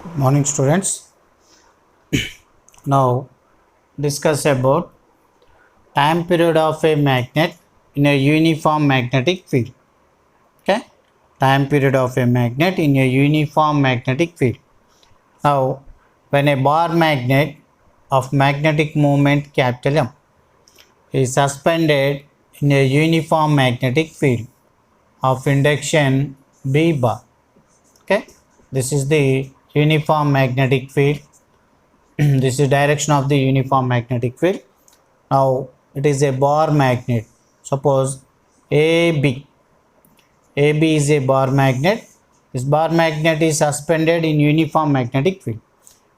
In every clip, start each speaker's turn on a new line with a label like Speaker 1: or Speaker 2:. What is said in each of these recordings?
Speaker 1: Good morning, students. Now discuss about time period of a magnet in a uniform magnetic field. Okay, time period of a magnet in a uniform magnetic field. Now, when a bar magnet of magnetic moment capital M is suspended in a uniform magnetic field of induction B bar. Okay, this is the uniform magnetic field. This is direction of the uniform magnetic field. Now it is a bar magnet. Suppose AB. AB is a bar magnet. This bar magnet is suspended in uniform magnetic field.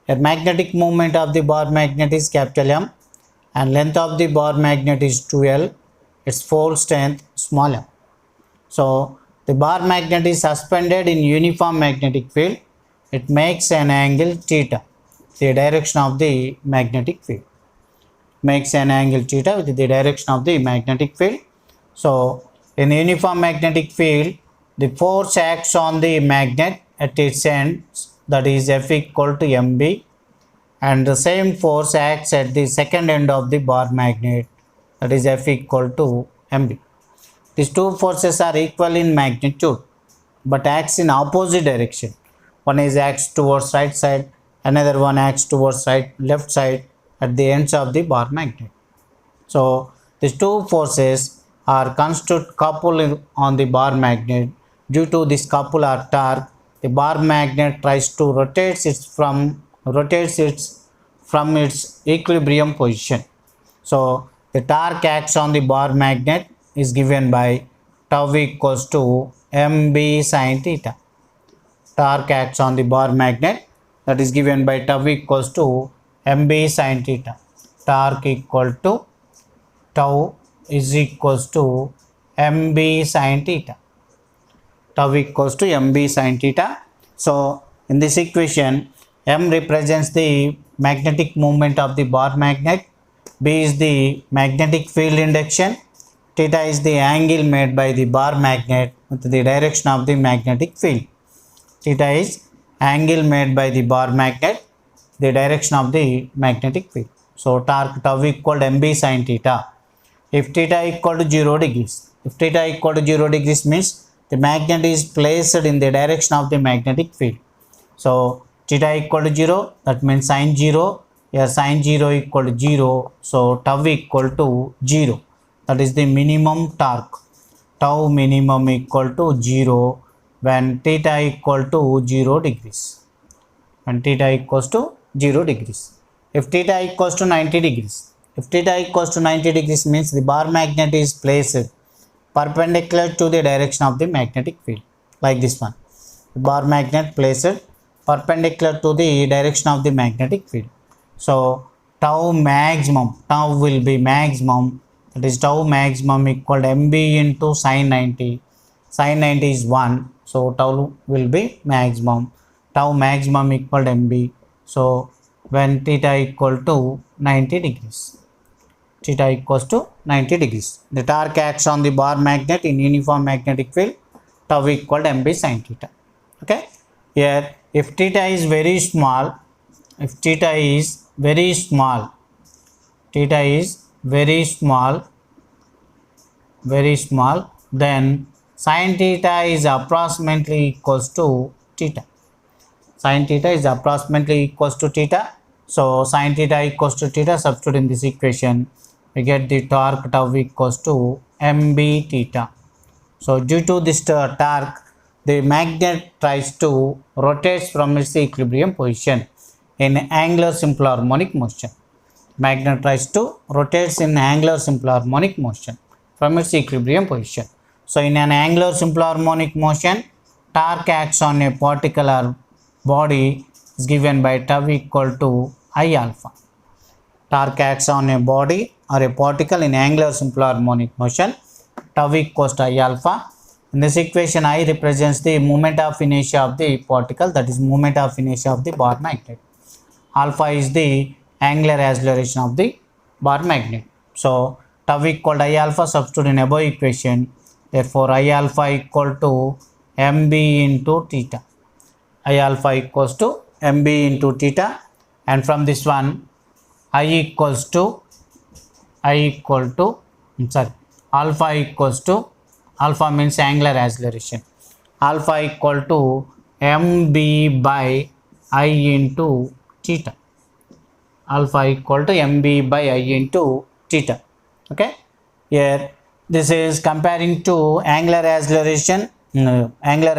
Speaker 1: The magnetic moment of the bar magnet is capital M and length of the bar magnet is 2L. Its fold strength small m. So the bar magnet is suspended in uniform magnetic field. It makes an angle theta, the direction of the magnetic field. Makes an angle theta with the direction of the magnetic field. So in uniform magnetic field, the force acts on the magnet at its ends, that is F equal to mb, and the same force acts at the second end of the bar magnet, that is F equal to mb. These two forces are equal in magnitude but acts in opposite direction. One is acts towards right side, another one acts towards left side at the ends of the bar magnet. So these two forces are constitute couple on the bar magnet. Due to this couple or torque, the bar magnet tries to rotate it from its equilibrium position. So the torque acts on the bar magnet is given by tau equals to mb sin theta. Torque acts on the bar magnet, that is given by tau equals to mb sin theta. Torque equal to tau is equals to mb sin theta. Tau equals to mb sin theta. So in this equation, m represents the magnetic moment of the bar magnet, b is the magnetic field induction, theta is the angle made by the bar magnet with the direction of the magnetic field. Theta is angle made by the bar magnet, the direction of the magnetic field. So torque tau equal to mb sin theta. If theta equal to 0 degrees, if theta equal to 0 degrees means the magnet is placed in the direction of the magnetic field. So theta equal to 0, that means sin 0, here sin 0 equal to 0, so tau equal to 0. That is the minimum torque. Tau minimum equal to 0 when theta equal to 0 degrees. When theta equals to 0 degrees. If theta equals to 90 degrees, if theta equals to 90 degrees means the bar magnet is placed perpendicular to the direction of the magnetic field, like this one. The bar magnet placed perpendicular to the direction of the magnetic field. So tau maximum, tau will be maximum, that is tau maximum equal to mb into sin 90. Sin 90 is 1, so tau will be maximum. Tau maximum equal to mb. So when theta equal to 90 degrees, theta equals to 90 degrees. The torque acts on the bar magnet in uniform magnetic field, tau equal to mb sin theta. Okay. Here, if theta is very small, if theta is very small, theta is very small, then sin theta is approximately equals to theta. Sin theta is approximately equals to theta. So sin theta equals to theta, substitute in this equation, we get the torque tau equals to mb theta. So due to this torque, the magnet tries to rotate from its equilibrium position in angular simple harmonic motion. Magnet tries to rotate in angular simple harmonic motion from its equilibrium position. So in an angular simple harmonic motion, torque acts on a particle or body is given by tau equal to I alpha. Torque acts on a body or a particle in angular simple harmonic motion, tau equals to I alpha. In this equation, I represents the moment of inertia of the particle, that is moment of inertia of the bar magnet. Alpha is the angular acceleration of the bar magnet. So tau equal to I alpha, substitute in above equation. Therefore I alpha equal to mb into theta. I alpha equals to mb into theta, and from this one I equal to alpha equals to, alpha means angular acceleration, alpha equal to mb by I into theta, alpha equal to mb by I into theta. Okay, here this is comparing to angular acceleration in angular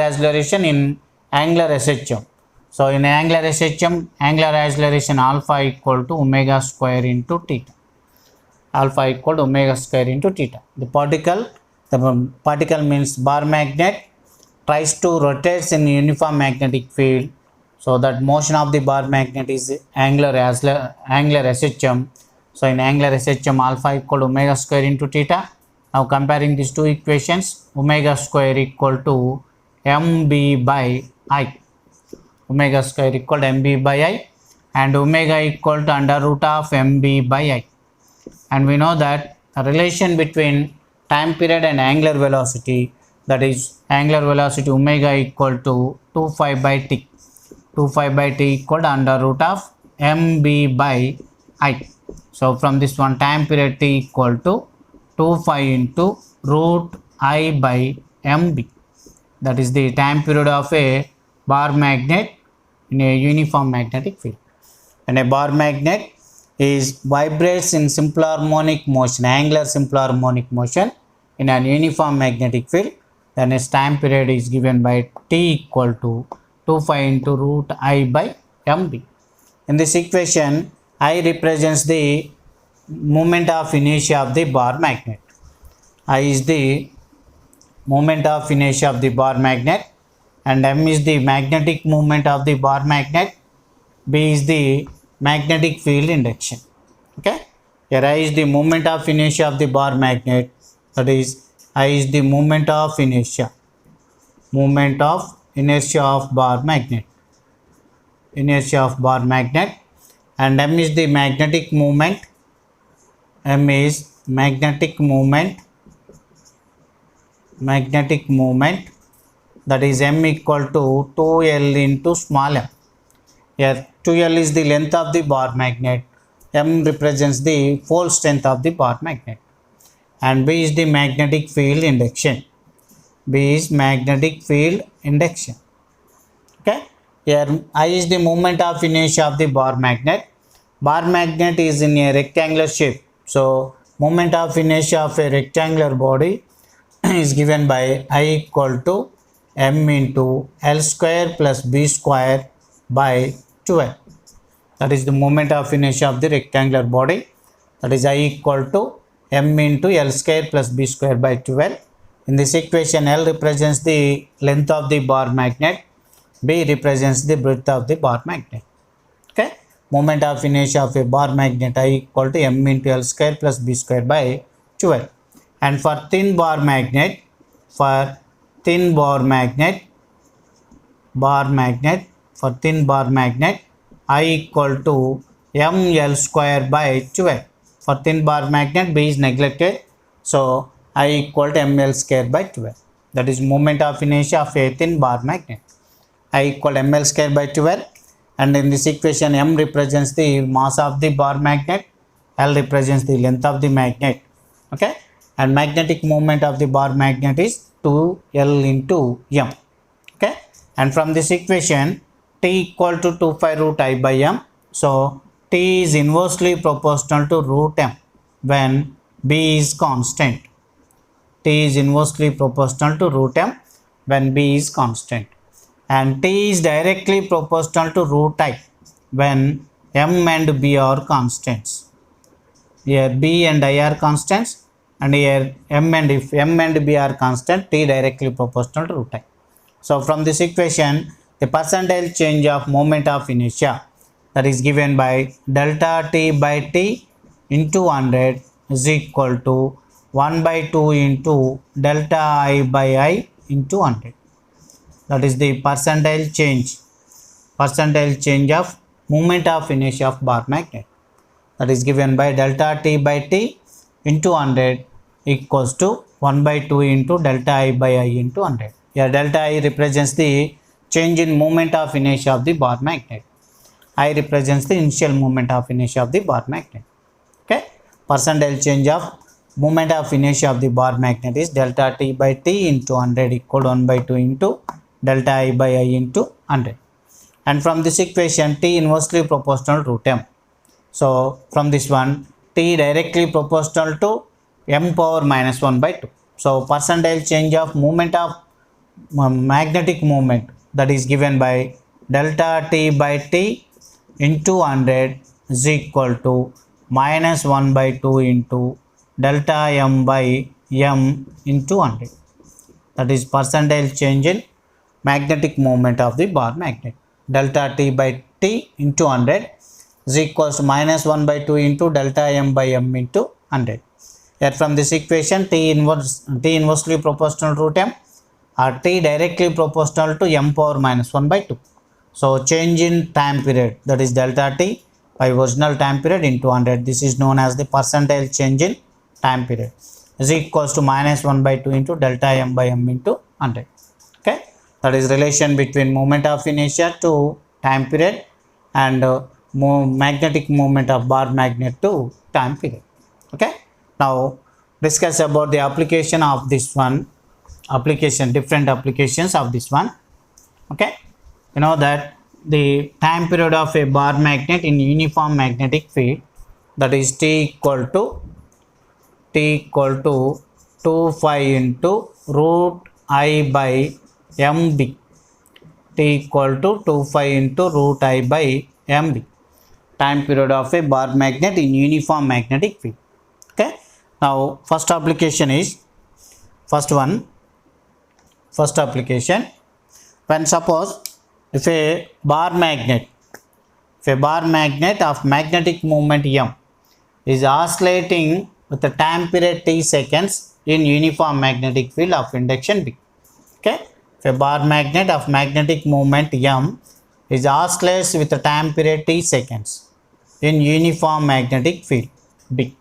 Speaker 1: SHM. So in angular SHM, angular acceleration alpha equal to omega square into theta, alpha equal to omega square into theta. The particle means bar magnet tries to rotate in uniform magnetic field, so that motion of the bar magnet is angular SHM. So in angular SHM, alpha equal to omega square into theta. Now comparing these two equations, omega square equal to mb by I, omega square equal to mb by I, and omega equal to under root of mb by I. And we know that the relation between time period and angular velocity, that is angular velocity omega equal to 2 phi by t, 2 phi by t equal to under root of mb by I. So from this one, time period t equal to 2 phi into root I by mb. That is the time period of a bar magnet in a uniform magnetic field. And a bar magnet vibrates in simple harmonic motion, angular simple harmonic motion in an uniform magnetic field, then its time period is given by t equal to 2 phi into root I by mb. In this equation, I represents the moment of inertia of the bar magnet. I is the moment of inertia of the bar magnet, and m is the magnetic moment of the bar magnet, b is the magnetic field induction. Okay, here I is the moment of inertia of the bar magnet, that is I is the moment of inertia of bar magnet, and m is the magnetic moment, that is m equal to 2l into small m. Here 2l is the length of the bar magnet, m represents the pole strength of the bar magnet, and b is the magnetic field induction. Okay, here I is the moment of inertia of the bar magnet. Bar magnet is in a rectangular shape, so moment of inertia of a rectangular body is given by I equal to m into L square plus b square by 12. That is the moment of inertia of the rectangular body, that is I equal to m into L square plus b square by 12. In this equation, L represents the length of the bar magnet, b represents the breadth of the bar magnet. Okay, moment of inertia of a bar magnet I equal to m into L square plus b square by 12. And for thin bar magnet, I equal to ml square by 12. For thin bar magnet, b is neglected, so I equal to ml square by 12. That is moment of inertia of a thin bar magnet, I equal to ml square by 12. And in this equation, m represents the mass of the bar magnet, L represents the length of the magnet. Okay, and magnetic moment of the bar magnet is 2L into m. Okay, and from this equation, t equal to 2 phi root I by m. So t is inversely proportional to root m when b is constant. T is inversely proportional to root m when b is constant, and t is directly proportional to root I when m and b are constants. Here b and I are constants, and here if m and b are constant, t directly proportional to root I. So from this equation, the percentage change of moment of inertia, that is given by delta t by t into 100 is equal to 1 by 2 into delta I by I into 100. That is the percentage change of moment of inertia of bar magnet, that is given by delta t by t into 100 equals to 1 by 2 into delta I by I into 100. Here delta I represents the change in moment of inertia of the bar magnet, I represents the initial moment of inertia of the bar magnet. Okay, percentage change of moment of inertia of the bar magnet is delta t by t into 100 equal to 1 by 2 into delta I by I into 100. And from this equation, t inversely proportional to m. So from this one, t directly proportional to m power minus 1 by 2. So percentage change of moment of magnetic moment, that is given by delta t by t into 100 is equal to minus 1 by 2 into delta m by m into 100. That is percentage change in magnetic moment of the bar magnet. Delta t by t into 100 is equals to minus 1 by 2 into delta m by m into 100. Yet from this equation, t inversely proportional to m or t directly proportional to m power minus 1 by 2. So change in time period, that is delta t by original time period into 100. This is known as the percentage change in time period, is equals to minus 1 by 2 into delta m by m into 100. Okay, that is relation between moment of inertia to time period and magnetic moment of bar magnet to time period. Okay, now discuss about the application of this one, different applications of this one. Okay, you know that the time period of a bar magnet in uniform magnetic field, that is t equal to 2 pi into root I by mb. T equal to 2 pi into root I by mb, time period of a bar magnet in uniform magnetic field. Okay, now first application is first application, when suppose if a bar magnet of magnetic moment m is oscillating with the time period t seconds in uniform magnetic field of induction B. Okay, if a bar magnet of magnetic moment m is oscillates with the time period t seconds in uniform magnetic field B.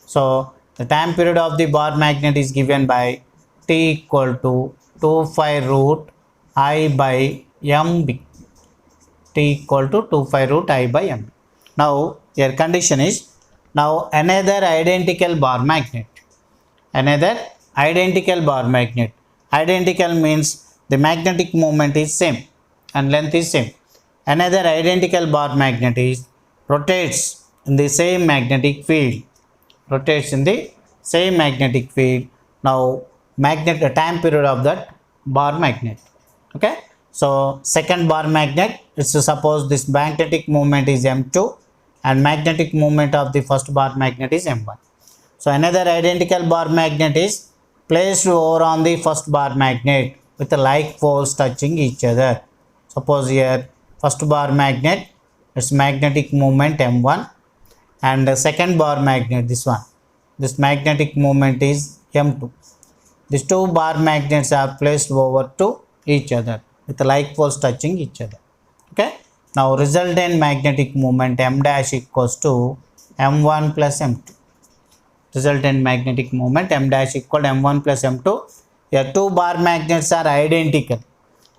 Speaker 1: So the time period of the bar magnet is given by t equal to 2 pi root I by mb. T equal to 2 pi root I by mb. Now your condition is, now another identical bar magnet. Identical means the magnetic moment is same and length is same. Another identical bar magnet is rotates in the same magnetic field. Now the time period of that bar magnet. Okay, so second bar magnet, it's suppose this magnetic moment is m2 and magnetic moment of the first bar magnet is m1. So another identical bar magnet is placed over on the first bar magnet with the like poles touching each other. Suppose here first bar magnet, its magnetic moment m1, and the second bar magnet, this magnetic moment is m2. These two bar magnets are placed over to each other with the like poles touching each other. Okay, now resultant magnetic moment m dash equals to m1 plus m2. Resultant magnetic moment m dash equal to m1 plus m2. Here two bar magnets are identical.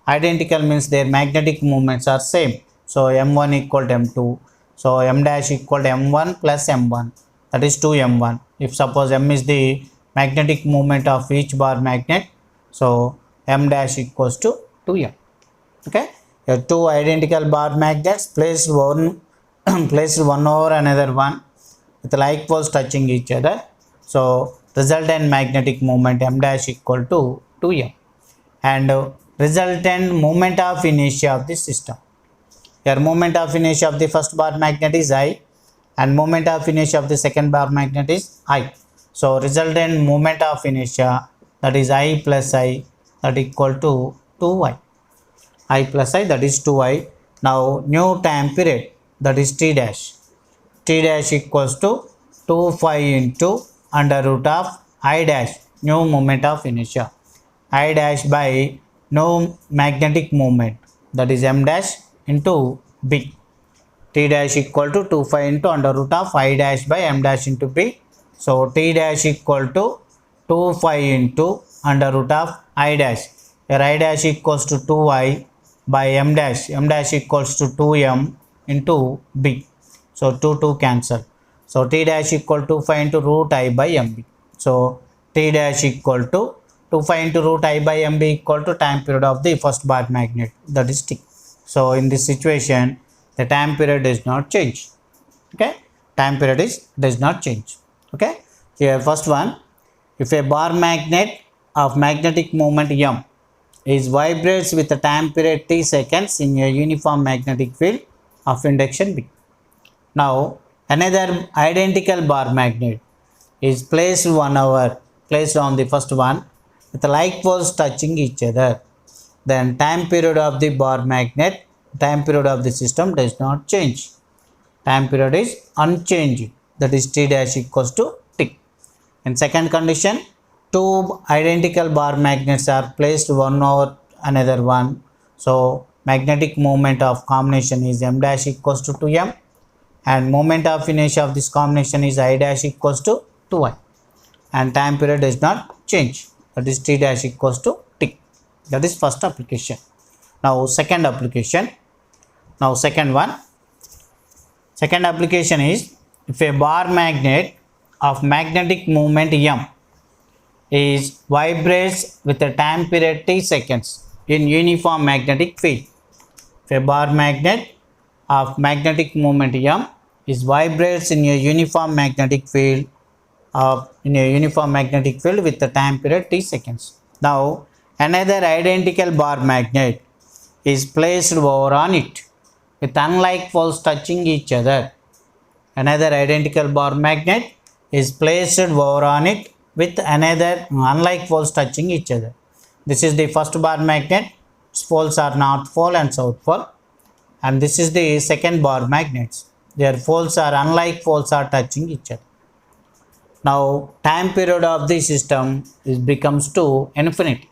Speaker 1: Identical means their magnetic moments are same. So m1 equal to m2. So m dash equal to m1 plus m1, that is 2m1. If suppose m is the magnetic moment of each bar magnet, so m dash equals to 2m. Okay, here two identical bar magnets placed one over another one with like poles touching each other. So resultant magnetic moment m dash equal to 2m. And resultant moment of inertia of the system. Here moment of inertia of the first bar magnet is I and moment of inertia of the second bar magnet is I. So resultant moment of inertia, that is I plus I, that equal to 2I. I plus I, that is 2I. Now new time period, that is t dash. T dash equals to 2 pi into under root of I dash, new moment of inertia. I dash by new magnetic moment, that is m dash into b. T dash equal to 2 pi into under root of I dash by m dash into b. So t dash equal to 2 pi into under root of I dash. Here I dash equals to 2I by m dash. M dash equals to 2m into b. So 2 cancel. So t dash equal to 5 into root I by mb. So t dash equal to 5 into root I by mb equal to time period of the first bar magnet, that is t. So in this situation the time period does not change. Okay, time period does not change. Okay, here first one, if a bar magnet of magnetic moment m is vibrates with a time period t seconds in a uniform magnetic field of induction b. Now another identical bar magnet is placed placed on the first one with like poles touching each other. Then time period of the bar magnet, time period of the system does not change. Time period is unchanged, that is t dash equals to t. In second condition, two identical bar magnets are placed one over another one. So magnetic moment of combination is m dash equals to 2m, and moment of inertia of this combination is I dash equals to 2i, and time period does not change, that is t dash equals to t. That is first application. Now second application. Now second application is, if a bar magnet of magnetic moment m is vibrates with a time period t seconds in uniform magnetic field. If a bar magnet of magnetic moment m is vibrates in a uniform magnetic field with the time period t seconds. Now another identical bar magnet is placed over on it with unlike poles touching each other. Another identical bar magnet is placed over on it with another unlike poles touching each other. This is the first bar magnet, its poles are north pole and south pole, and this is the second bar magnets, their poles are unlike poles are touching each other. Now time period of the system becomes to infinity.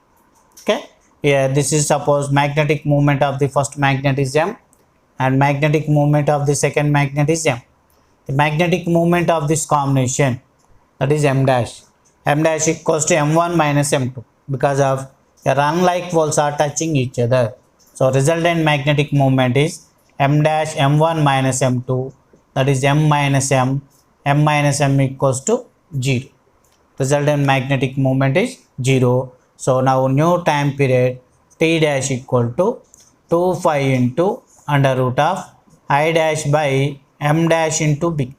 Speaker 1: Okay, here this is suppose magnetic moment of the first magnet is m and magnetic moment of the second magnet is m. The magnetic moment of this combination, that is m dash equals to m1 minus m2, because of their unlike poles are touching each other. So resultant magnetic moment is m dash m1 minus m2, that is m minus m equals to 0. Resultant magnetic moment is 0. So now new time period t dash equal to 2 phi into under root of I dash by m dash into b.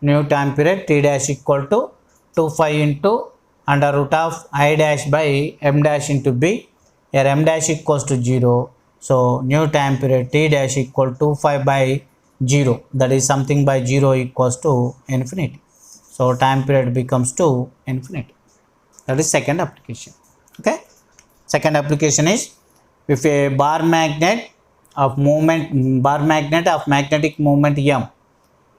Speaker 1: New time period t dash equal to 2 phi into under root of I dash by m dash into b. Here m dash equals to 0. So new time period t dash equal to 2 phi by 0, that is something by 0 equals to infinity. So time period becomes to infinity. That is second application. Okay, second application is, if a bar magnet of magnetic moment m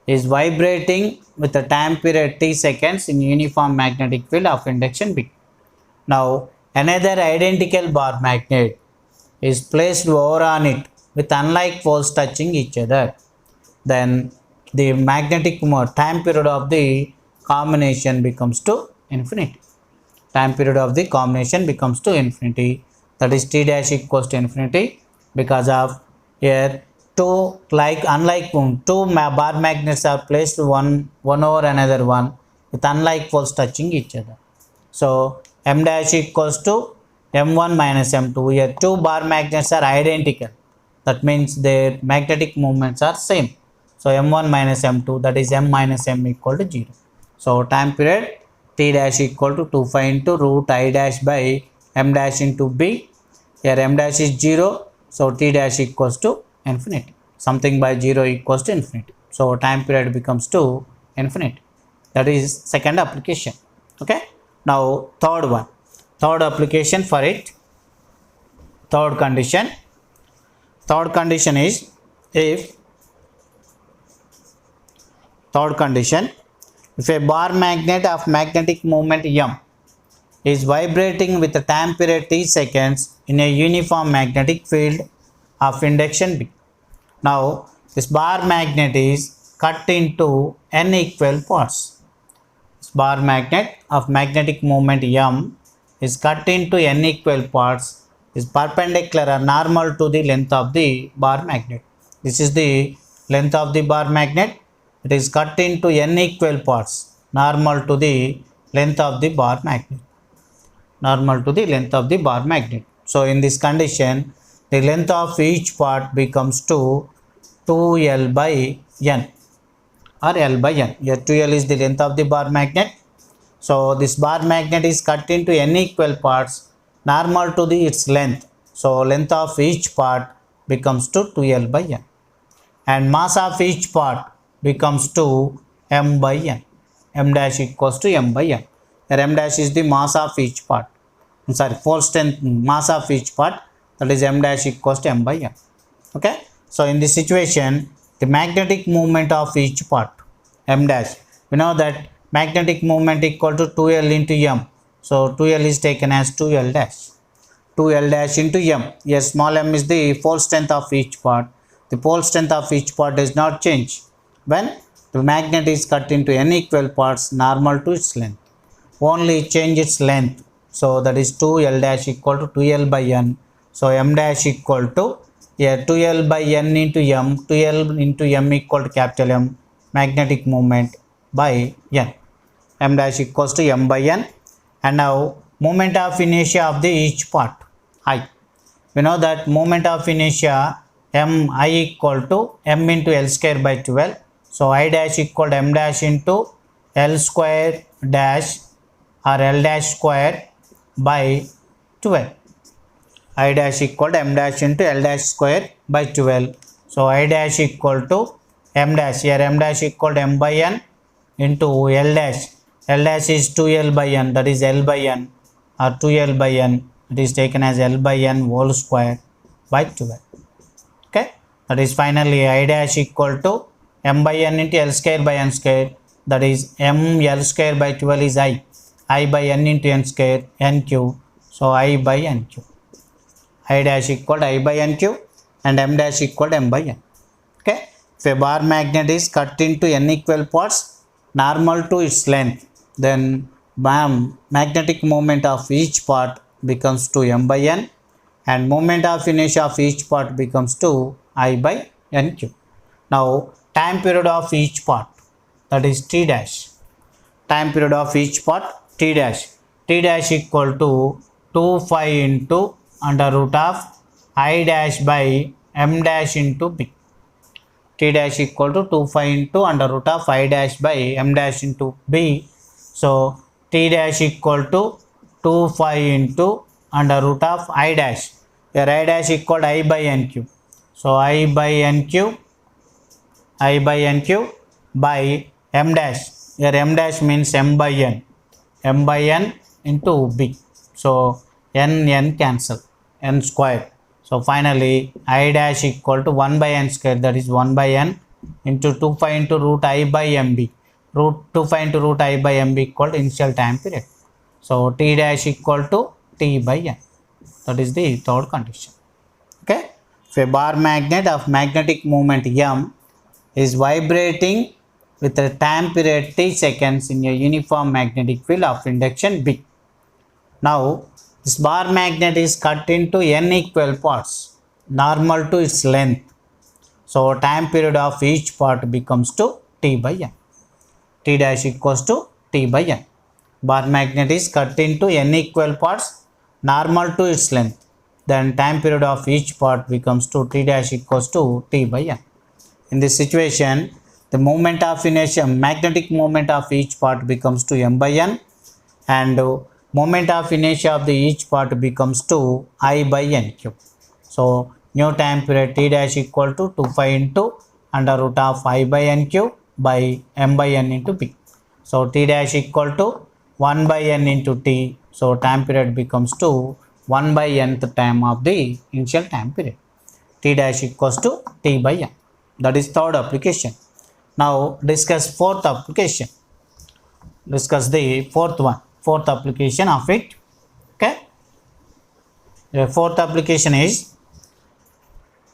Speaker 1: is vibrating with a time period t seconds in uniform magnetic field of induction b. Now another identical bar magnet is placed over on it with unlike poles touching each other. Then the magnetic time period of the combination becomes to infinity. Time period of the combination becomes to infinity, that is t dash equals to infinity, because of here two bar magnets are placed one over another one with unlike poles touching each other. So m dash equals to m1 minus m2. Here two bar magnets are identical, that means their magnetic moments are same. So m1 minus m2, that is m minus m equal to 0. So time period t dash equal to 2 phi into root I dash by m dash into b. Here m dash is 0, so t dash equals to infinity. Something by 0 equals to infinity. So time period becomes to infinity. That is second application. Okay, now third application for it. Third condition is, if a bar magnet of magnetic moment m is vibrating with a time period t seconds in a uniform magnetic field of induction b. Now this bar magnet is cut into n equal parts. This bar magnet of magnetic moment m is cut into n equal parts, is perpendicular or normal to the length of the bar magnet. This is the length of the bar magnet. It is cut into n equal parts normal to the length of the bar magnet. Normal to the length of the bar magnet. So in this condition, the length of each part becomes to 2L by n or L by n. Here 2L is the length of the bar magnet. So this bar magnet is cut into n equal parts normal to the its length. So length of each part becomes to 2L by n. And mass of each part becomes to m by n. M dash equals to m by n. Here m dash is the mass of each part. Force strength mass of each part, that is m dash equals to m by n. Okay. So in this situation, the magnetic moment of each part, m dash, we know that magnetic moment equal to 2L into m. So 2L is taken as 2L dash. 2L dash into m. Yes, small m is the force strength of each part. The pole strength of each part does not change when the magnet is cut into n equal parts normal to its length. Only change its length. So that is 2L dash equal to 2L by n. So m dash equal to, here 2L by n into m. 2L into m equal to capital M, magnetic moment by n. M dash equals to m by n. And now moment of inertia of the each part, I. We know that moment of inertia m I equal to m into L square by 12. So I dash equal to m dash into L square dash or L dash square by 12. I dash equal to m dash into L dash square by 12. So I dash equal to m dash, here m dash equal to m by n into L dash. L dash is 2L by n, that is L by n, or 2L by n, it is taken as L by n whole square by 12. Okay, that is finally I dash equal to m by n into L square by n square, that is m L square by 12 is I by n into n square, n cube. So I by n cube. I dash equal to I by n cube and m dash equal to m by n. Okay, if a bar magnet is cut into n equal parts normal to its length, then magnetic moment of each part becomes to m by n, and moment of inertia of each part becomes to I by n cube. Now time period of each part, that is t dash. Time period of each part, t dash. T dash equal to 2 pi into under root of I dash by m dash into b. T dash equal to 2 pi into under root of I dash by m dash into b. So t dash equal to 2 pi into under root of I dash. Here I dash equal to I by n cube. So I by n cube by m dash. Here m dash means m by n. M by n into b. So n cancel, n square. So finally I dash equal to 1 by n square, that is 1 by n into 2 pi into root I by mb. Root 2 pi into root I by mb equal to initial time period. So t dash equal to t by n. That is the third condition. Okay. If a bar magnet of magnetic moment m is vibrating with a time period t seconds in a uniform magnetic field of induction B. Now this bar magnet is cut into n equal parts normal to its length. So time period of each part becomes to t by n. T dash equals to t by n. Bar magnet is cut into n equal parts normal to its length. Then time period of each part becomes to t dash equals to t by n. In this situation, the moment of inertia, magnetic moment of each part becomes to m by n, and moment of inertia of the each part becomes to I by n cube. So new time period t dash equal to 2 pi into under root of I by n cube by m by n into b. So t dash equal to 1 by n into t. So time period becomes to 1 by nth time of the initial time period. T dash equals to t by n. That is third application. Now discuss fourth application. Discuss the fourth application of it. Okay. The fourth application is,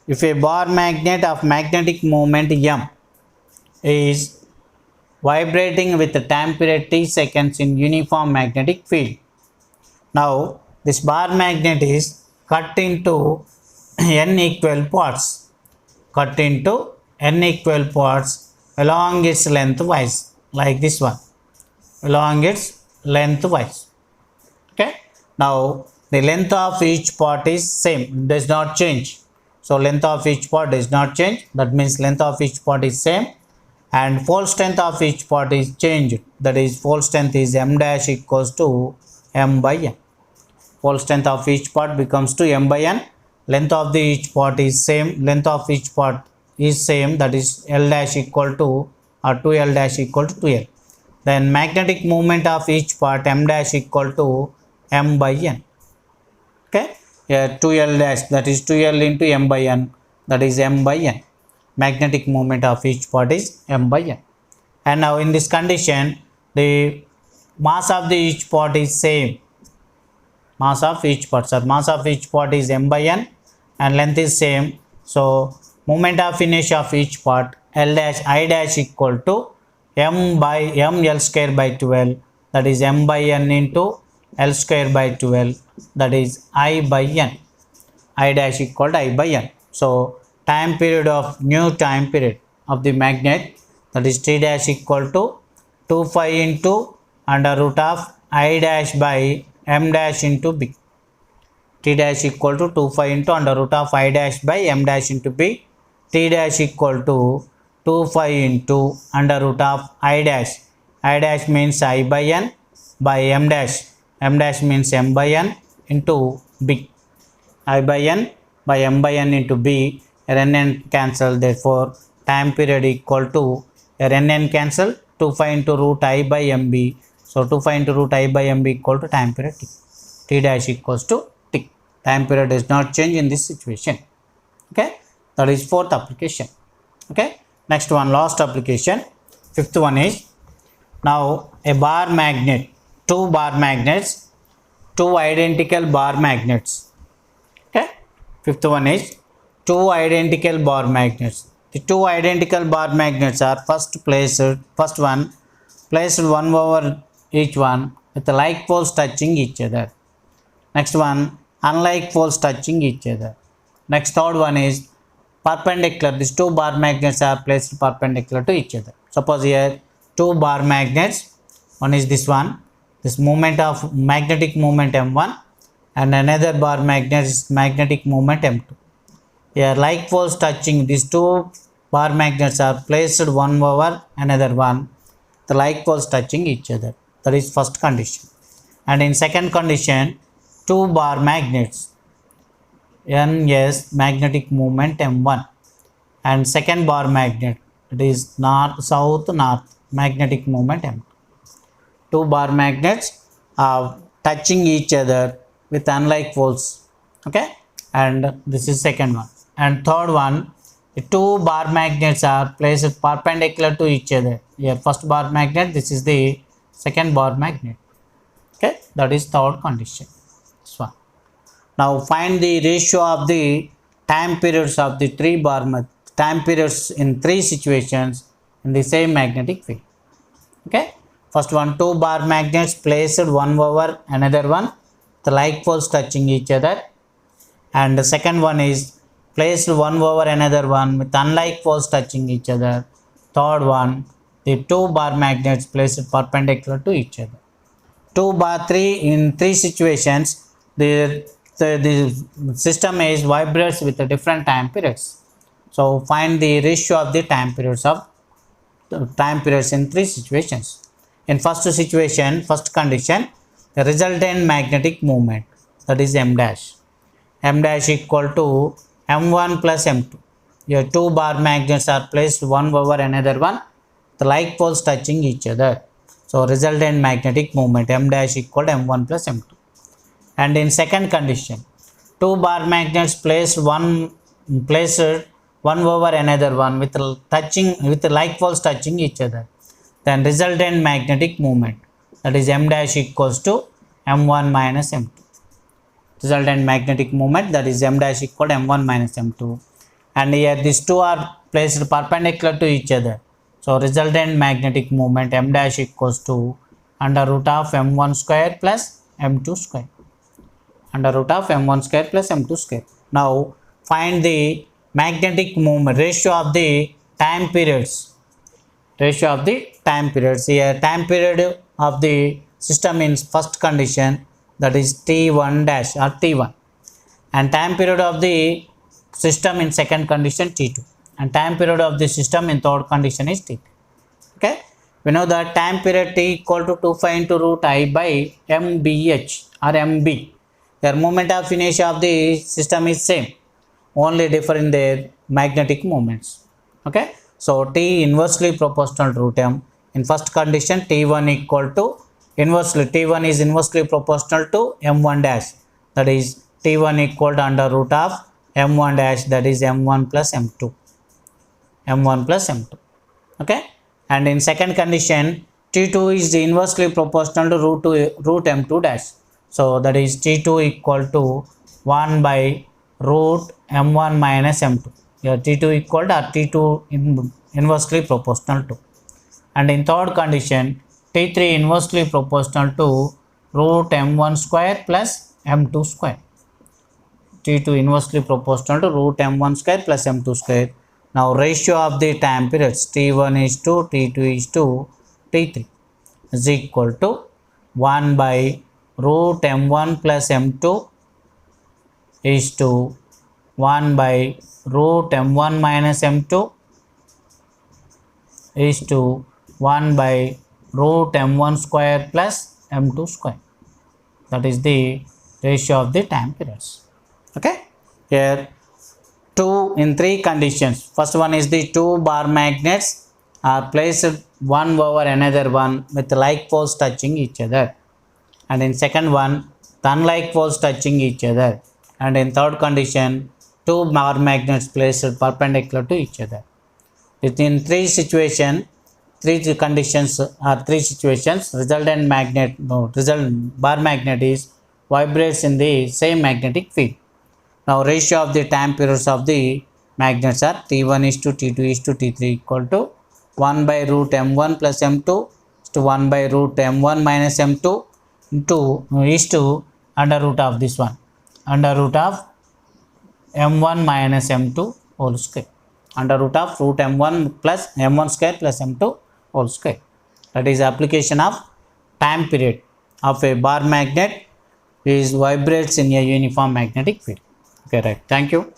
Speaker 1: if a bar magnet of magnetic moment m is vibrating with the time period t seconds in uniform magnetic field. Now this bar magnet is cut into n equal parts cut into n equal parts along its lengthwise, like this one, along its lengthwise. Okay, now the length of each part is same, does not change. So length of each part does not change, that means length of each part is same, and fold strength of each part is changed, that is fold strength is m dash equals to m by n. Fold strength of each part becomes to m by n. Length of the each part is same, length of each part is same, that is l dash equal to, or 2l dash equal to 2l. Then magnetic moment of each part m dash equal to m by n. Okay, here 2l dash, that is 2l into m by n, that is m by n. Magnetic moment of each part is m by n. And now in this condition, the mass of the each part is same. Mass of each part, sir, mass of each part is m by n and length is same. So moment of inertia of each part l dash I dash equal to m by m l square by 12, that is m by n into l square by 12, that is I by n. I dash equal to I by n. So time period of new time period of the magnet, that is t dash equal to 2 pi into under root of I dash by m dash into b. T dash equal to 2 pi into under root of I dash by m dash into b. T dash equal to 2 pi into under root of I dash. I dash means I by n by m dash. M dash means m by n into b. I by n by m by n into b. Here n cancel, therefore time period equal to, here n cancel, 2 pi into root I by mb. So 2 pi into root I by mb equal to time period t. T dash equals to t. Time period does not change in this situation. Okay, that is fourth application. Okay, next one, last application, fifth one is, now a bar magnet, two bar magnets, two identical bar magnets. Okay, fifth one is two identical bar magnets. The two identical bar magnets are first one placed one over each one with the like poles touching each other. Next one, unlike poles touching each other. Next, third one is perpendicular. These two bar magnets are placed perpendicular to each other. Suppose here two bar magnets, one is this one, this moment of magnetic moment m1, and another bar magnet is magnetic moment m2. Here like poles touching, these two bar magnets are placed one over another one, the like poles touching each other. That is first condition. And in second condition, two bar magnets, ns magnetic moment m1, and second bar magnet, it is north south north magnetic moment m2. Two bar magnets are touching each other with unlike poles. Okay, and this is second one. And third one, the two bar magnets are placed perpendicular to each other. Here first bar magnet, this is the second bar magnet. Okay, that is third condition. This one. Now find the ratio of the time periods of the time periods in three situations in the same magnetic field. Okay, first one, two bar magnets placed one over another one, the like poles touching each other. And the second one is placed one over another one with unlike poles touching each other. Third one, the two bar magnets placed perpendicular to each other. In three situations, the system is vibrates with the different time periods. So find the ratio of the time periods in three situations. In first situation, first condition, the resultant magnetic moment, that is m dash. M dash equal to m1 plus m2. Here two bar magnets are placed one over another one, the like poles touching each other. So resultant magnetic moment m dash equal to m1 plus m2. And in second condition, two bar magnets placed one over another one with the like poles touching each other. Then resultant magnetic moment, that is m dash equals to m1 minus m2. Resultant magnetic moment, that is m dash equal to m1 minus m2. And here these two are placed perpendicular to each other. So resultant magnetic moment m dash equals to under root of m1 square plus m2 square. Under root of m1 square plus m2 square. Now find the magnetic moment, ratio of the time periods, ratio of the time periods. Here time period of the system in first condition, that is t1 dash or t1, and time period of the system in second condition t2, and time period of the system in third condition is t3. Okay, we know that time period t equal to 2 pi into root I by mbh or mb. The moment of inertia of the system is same, only differ in their magnetic moments. Okay, so t inversely proportional to root m. In first condition t1 equal to inversely, t1 is inversely proportional to m1 dash, that is t1 equal to under root of m1 dash, that is m1 plus m2, m1 plus m2. Okay, and in second condition t2 is inversely proportional to root m2 dash, so that is t2 equal to 1 by root m1 minus m2. Here t2 equal to, or t2 inversely proportional to. And in third condition t3 inversely proportional to root m1 square plus m2 square. t2 inversely proportional to root m1 square plus m2 square. Now ratio of the time periods t1 is to t2 is to t3 is equal to 1 by root m1 plus m2 is to 1 by root m1 minus m2 is to 1 by root m1 square plus m2 square. That is the ratio of the time periods. Okay, here 2 in 3 conditions. First one is the 2 bar magnets are placed one over another one with like poles touching each other, and in second one the unlike poles touching each other, and in third condition 2 bar magnets placed perpendicular to each other. Within three conditions or 3 situations, resultant bar magnet is vibrates in the same magnetic field. Now ratio of the time periods of the magnets are t1 is to t2 is to t3 equal to 1 by root m1 plus m2 is to 1 by root m1 minus m2 into is to under root of this one, under root of m1 minus m2 whole square, under root of root m1 plus m1 square plus m2 whole square. That is application of time period of a bar magnet is vibrates in a uniform magnetic field. Okay, right. Thank you.